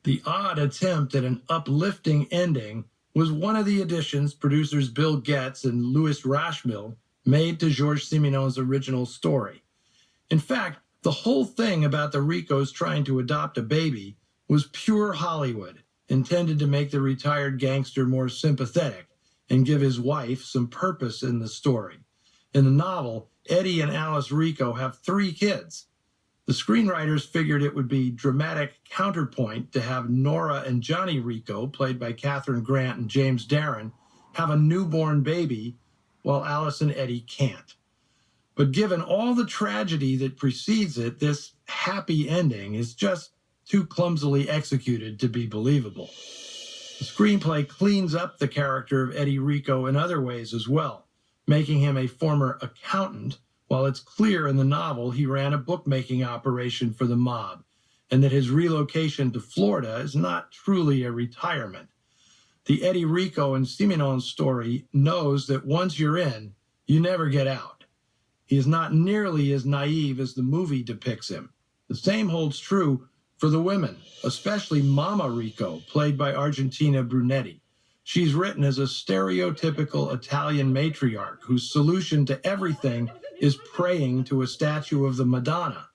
The odd attempt at an uplifting ending was one of the additions producers Bill Getz and Louis Rachmil made to Georges Simenon's original story. In fact, the whole thing about the Ricos trying to adopt a baby was pure Hollywood, intended to make the retired gangster more sympathetic and give his wife some purpose in the story. In the novel, Eddie and Alice Rico have 3 kids. The screenwriters figured it would be dramatic counterpoint to have Nora and Johnny Rico, played by Catherine Grant and James Darren, have a newborn baby while Alice and Eddie can't. But given all the tragedy that precedes it, this happy ending is just too clumsily executed to be believable. The screenplay cleans up the character of Eddie Rico in other ways as well, making him a former accountant, while it's clear in the novel he ran a bookmaking operation for the mob, and that his relocation to Florida is not truly a retirement. The Eddie Rico and Simenon story knows that once you're in, you never get out. He is not nearly as naive as the movie depicts him. The same holds true for the women, especially Mama Rico, played by Argentina Brunetti. She's written as a stereotypical Italian matriarch whose solution to everything is praying to a statue of the Madonna.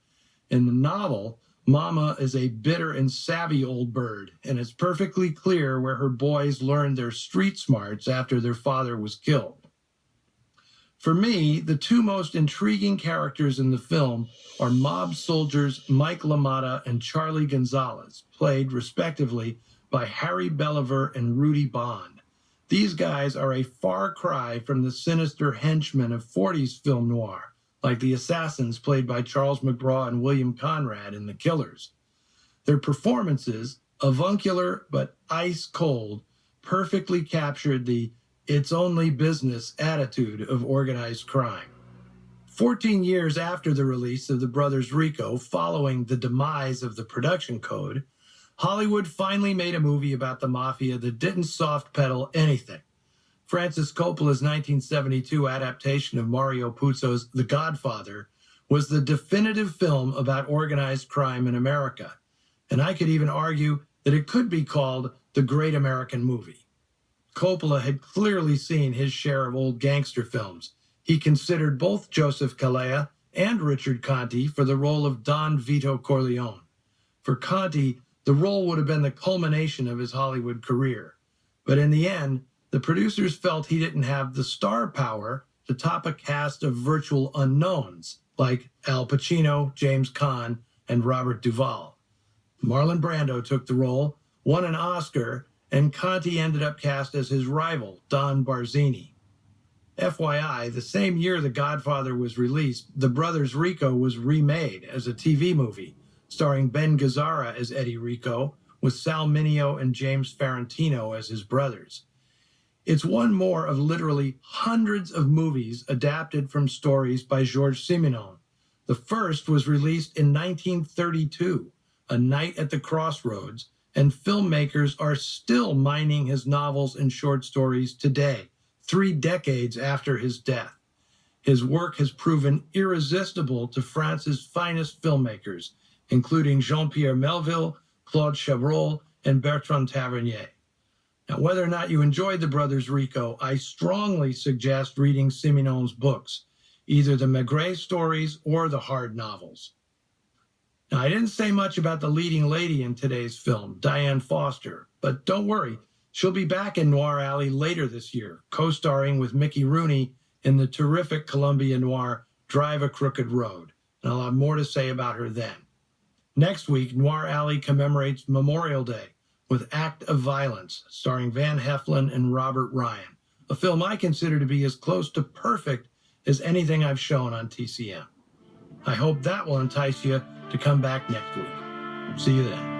In the novel, Mama is a bitter and savvy old bird, and it's perfectly clear where her boys learned their street smarts after their father was killed. For me, the 2 most intriguing characters in the film are mob soldiers Mike LaMotta and Charlie Gonzalez, played, respectively, by Harry Belaver and Rudy Bond. These guys are a far cry from the sinister henchmen of 40s film noir, like the assassins played by Charles McGraw and William Conrad in The Killers. Their performances, avuncular but ice cold, perfectly captured the "it's only business" attitude of organized crime. 14 years after the release of the Brothers Rico, following the demise of the production code, Hollywood finally made a movie about the mafia that didn't soft-pedal anything. Francis Coppola's 1972 adaptation of Mario Puzo's The Godfather was the definitive film about organized crime in America, and I could even argue that it could be called the Great American Movie. Coppola had clearly seen his share of old gangster films. He considered both Joseph Calleja and Richard Conte for the role of Don Vito Corleone. For Conte, the role would have been the culmination of his Hollywood career. But in the end, the producers felt he didn't have the star power to top a cast of virtual unknowns like Al Pacino, James Caan, and Robert Duvall. Marlon Brando took the role, won an Oscar, and Conte ended up cast as his rival, Don Barzini. FYI, the same year The Godfather was released, The Brothers Rico was remade as a TV movie, starring Ben Gazzara as Eddie Rico, with Sal Mineo and James Ferrantino as his brothers. It's one more of literally hundreds of movies adapted from stories by Georges Simenon. The first was released in 1932, A Night at the Crossroads, and filmmakers are still mining his novels and short stories today, 3 decades after his death. His work has proven irresistible to France's finest filmmakers, including Jean-Pierre Melville, Claude Chabrol, and Bertrand Tavernier. Now, whether or not you enjoyed The Brothers Rico, I strongly suggest reading Simenon's books, either the Maigret stories or the hard novels. Now, I didn't say much about the leading lady in today's film, Diane Foster, but don't worry, she'll be back in Noir Alley later this year, co-starring with Mickey Rooney in the terrific Columbia noir Drive a Crooked Road, and I'll have more to say about her then. Next week, Noir Alley commemorates Memorial Day with Act of Violence, starring Van Heflin and Robert Ryan, a film I consider to be as close to perfect as anything I've shown on TCM. I hope that will entice you to come back next week. See you then.